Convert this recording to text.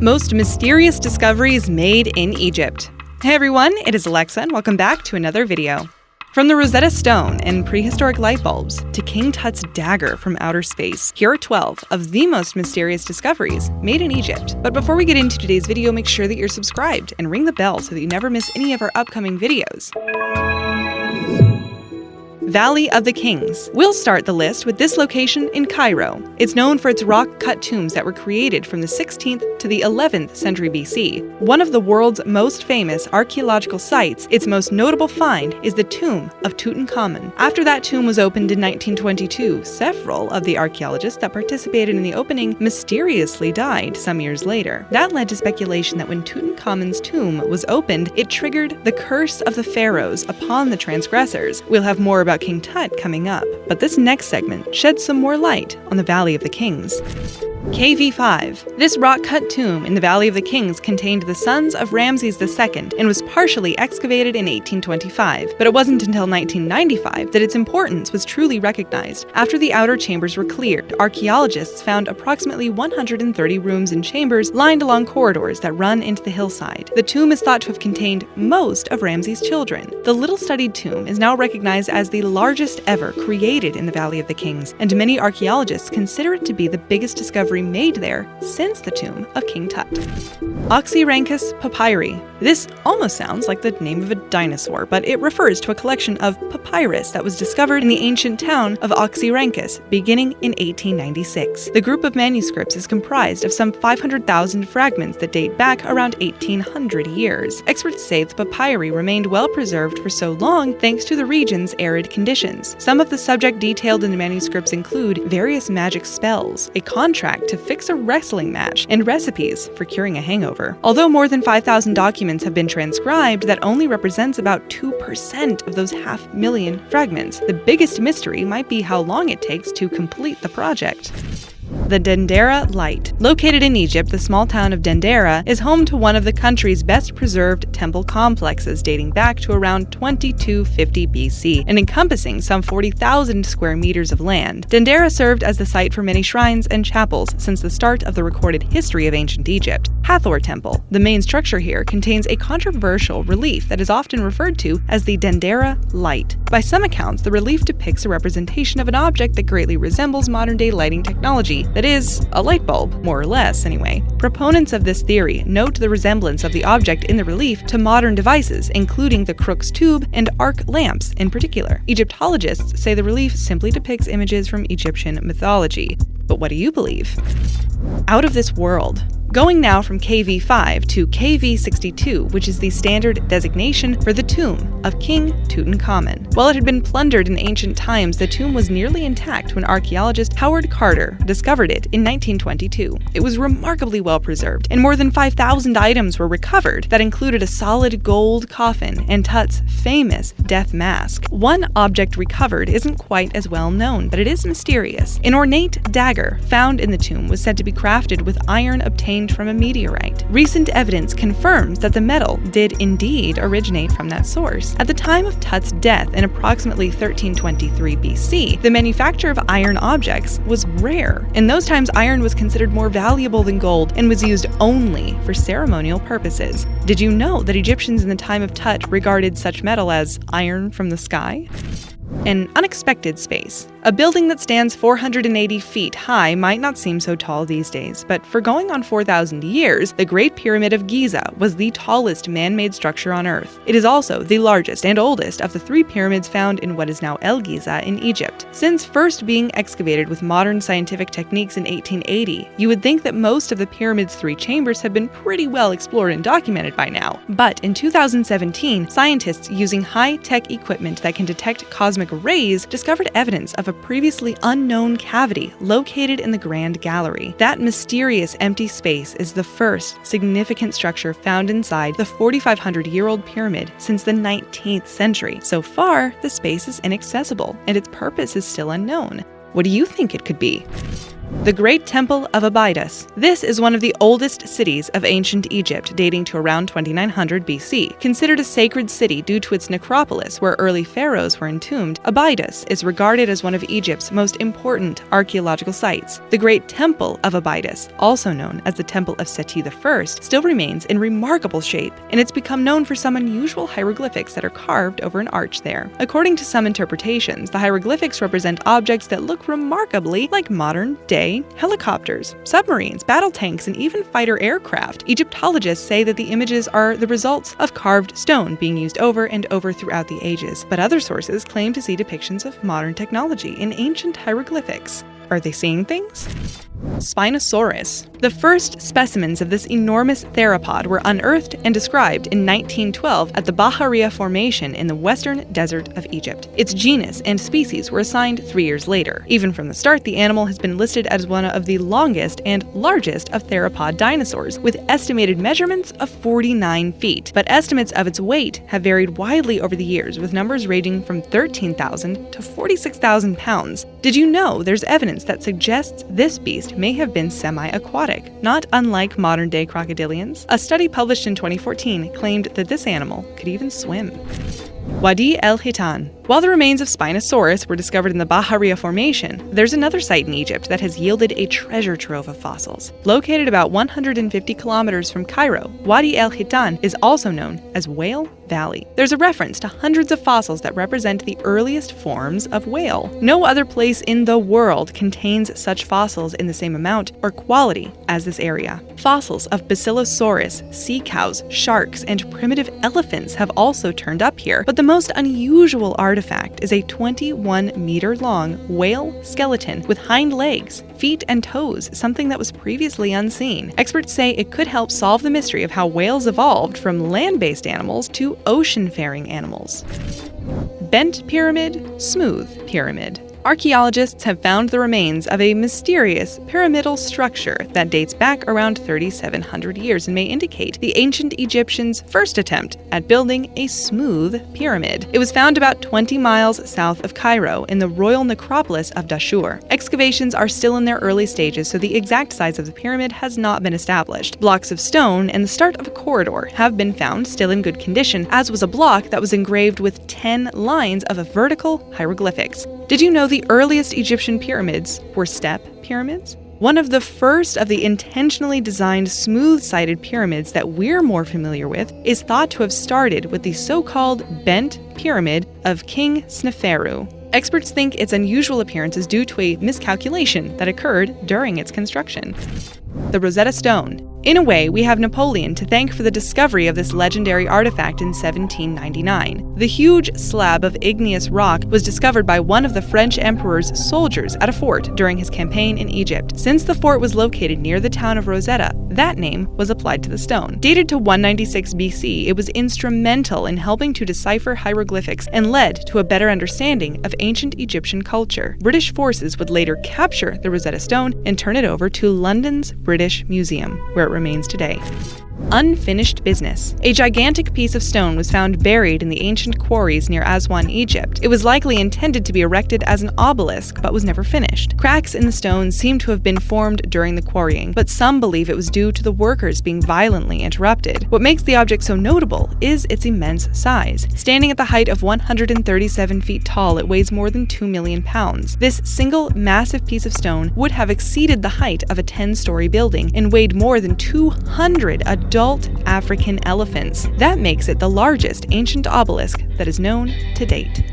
Most mysterious discoveries made in Egypt. Hey everyone, it is Alexa and welcome back to another video. From the Rosetta Stone and prehistoric light bulbs to King Tut's dagger from outer space, here are 12 of the most mysterious discoveries made in Egypt. But before we get into today's video, make sure that you're subscribed and ring the bell so that you never miss any of our upcoming videos. Valley of the Kings. We'll start the list with this location in Cairo. It's known for its rock-cut tombs that were created from the 16th to the 11th century BC. One of the world's most famous archaeological sites, its most notable find is the tomb of Tutankhamun. After that tomb was opened in 1922, several of the archaeologists that participated in the opening mysteriously died some years later. That led to speculation that when Tutankhamun's tomb was opened, it triggered the curse of the pharaohs upon the transgressors. We'll have more about King Tut coming up, but this next segment sheds some more light on the Valley of the Kings. KV5. This rock-cut tomb in the Valley of the Kings contained the sons of Ramses II and was partially excavated in 1825, but it wasn't until 1995 that its importance was truly recognized. After the outer chambers were cleared, archaeologists found approximately 130 rooms and chambers lined along corridors that run into the hillside. The tomb is thought to have contained most of Ramses' children. The little-studied tomb is now recognized as the largest ever created in the Valley of the Kings, and many archaeologists consider it to be the biggest discovery made there since the tomb of King Tut. Oxyrhynchus Papyri. This almost sounds like the name of a dinosaur, but it refers to a collection of papyrus that was discovered in the ancient town of Oxyrhynchus beginning in 1896. The group of manuscripts is comprised of some 500,000 fragments that date back around 1800 years. Experts say the papyri remained well preserved for so long thanks to the region's arid conditions. Some of the subject detailed in the manuscripts include various magic spells, a contract to fix a wrestling match, and recipes for curing a hangover. Although more than 5,000 documents have been transcribed, that only represents about 2% of those 500,000 fragments. The biggest mystery might be how long it takes to complete the project. The Dendara Light. Located in Egypt, the small town of Dendara is home to one of the country's best preserved temple complexes dating back to around 2250 BC and encompassing some 40,000 square meters of land. Dendara served as the site for many shrines and chapels since the start of the recorded history of ancient Egypt. Hathor Temple, the main structure here, contains a controversial relief that is often referred to as the Dendara Light. By some accounts, the relief depicts a representation of an object that greatly resembles modern-day lighting technology. That is, a light bulb, more or less anyway. Proponents of this theory note the resemblance of the object in the relief to modern devices, including the Crookes tube and arc lamps in particular. Egyptologists say the relief simply depicts images from Egyptian mythology. But what do you believe? Out of this world. Going now from KV5 to KV62, which is the standard designation for the tomb of King Tutankhamun. While it had been plundered in ancient times, the tomb was nearly intact when archaeologist Howard Carter discovered it in 1922. It was remarkably well preserved, and more than 5,000 items were recovered that included a solid gold coffin and Tut's famous death mask. One object recovered isn't quite as well known, but it is mysterious. An ornate dagger found in the tomb was said to be crafted with iron obtained from a meteorite. Recent evidence confirms that the metal did indeed originate from that source. At the time of Tut's death in approximately 1323 BC, the manufacture of iron objects was rare. In those times, iron was considered more valuable than gold and was used only for ceremonial purposes. Did you know that Egyptians in the time of Tut regarded such metal as iron from the sky? An unexpected space. A building that stands 480 feet high might not seem so tall these days, but for going on 4,000 years, the Great Pyramid of Giza was the tallest man-made structure on Earth. It is also the largest and oldest of the three pyramids found in what is now El Giza in Egypt. Since first being excavated with modern scientific techniques in 1880, you would think that most of the pyramid's three chambers have been pretty well explored and documented by now. But in 2017, scientists using high-tech equipment that can detect cosmic rays discovered evidence of a previously unknown cavity located in the Grand Gallery. That mysterious empty space is the first significant structure found inside the 4,500-year-old pyramid since the 19th century. So far, the space is inaccessible, and its purpose is still unknown. What do you think it could be? The Great Temple of Abydos. This is one of the oldest cities of ancient Egypt, dating to around 2900 BC. Considered a sacred city due to its necropolis, where early pharaohs were entombed, Abydos is regarded as one of Egypt's most important archaeological sites. The Great Temple of Abydos, also known as the Temple of Seti I, still remains in remarkable shape, and it's become known for some unusual hieroglyphics that are carved over an arch there. According to some interpretations, the hieroglyphics represent objects that look remarkably like modern-day helicopters, submarines, battle tanks, and even fighter aircraft. Egyptologists say that the images are the results of carved stone being used over and over throughout the ages, but other sources claim to see depictions of modern technology in ancient hieroglyphics. Are they seeing things? Spinosaurus. The first specimens of this enormous theropod were unearthed and described in 1912 at the Bahariya Formation in the western desert of Egypt. Its genus and species were assigned 3 years later. Even from the start, the animal has been listed as one of the longest and largest of theropod dinosaurs, with estimated measurements of 49 feet. But estimates of its weight have varied widely over the years, with numbers ranging from 13,000 to 46,000 pounds. Did you know there's evidence that suggests this beast may have been semi-aquatic, not unlike modern-day crocodilians? A study published in 2014 claimed that this animal could even swim. Wadi el-Hitan. While the remains of Spinosaurus were discovered in the Bahariya Formation, there's another site in Egypt that has yielded a treasure trove of fossils. Located about 150 kilometers from Cairo, Wadi el-Hitan is also known as Whale Valley. There's a reference to hundreds of fossils that represent the earliest forms of whale. No other place in the world contains such fossils in the same amount or quality as this area. Fossils of Basilosaurus, sea cows, sharks, and primitive elephants have also turned up here, but the most unusual artifact is a 21-meter-long whale skeleton with hind legs, feet, and toes, something that was previously unseen. Experts say it could help solve the mystery of how whales evolved from land-based animals to ocean-faring animals. Bent pyramid, smooth pyramid. Archaeologists have found the remains of a mysterious pyramidal structure that dates back around 3,700 years and may indicate the ancient Egyptians' first attempt at building a smooth pyramid. It was found about 20 miles south of Cairo in the royal necropolis of Dashur. Excavations are still in their early stages, so the exact size of the pyramid has not been established. Blocks of stone and the start of a corridor have been found still in good condition, as was a block that was engraved with 10 lines of vertical hieroglyphics. Did you know the earliest Egyptian pyramids were step pyramids? One of the first of the intentionally designed smooth-sided pyramids that we're more familiar with is thought to have started with the so-called bent pyramid of King Sneferu. Experts think its unusual appearance is due to a miscalculation that occurred during its construction. The Rosetta Stone. In a way, we have Napoleon to thank for the discovery of this legendary artifact in 1799. The huge slab of igneous rock was discovered by one of the French emperor's soldiers at a fort during his campaign in Egypt. Since the fort was located near the town of Rosetta, that name was applied to the stone. Dated to 196 BC, it was instrumental in helping to decipher hieroglyphics and led to a better understanding of ancient Egyptian culture. British forces would later capture the Rosetta Stone and turn it over to London's British Museum, where it remains today. Unfinished business. A gigantic piece of stone was found buried in the ancient quarries near Aswan, Egypt. It was likely intended to be erected as an obelisk, but was never finished. Cracks in the stone seem to have been formed during the quarrying, but some believe it was due to the workers being violently interrupted. What makes the object so notable is its immense size. Standing at the height of 137 feet tall, it weighs more than 2 million pounds. This single massive piece of stone would have exceeded the height of a 10-story building and weighed more than 200 adult African elephants. That makes it the largest ancient obelisk that is known to date.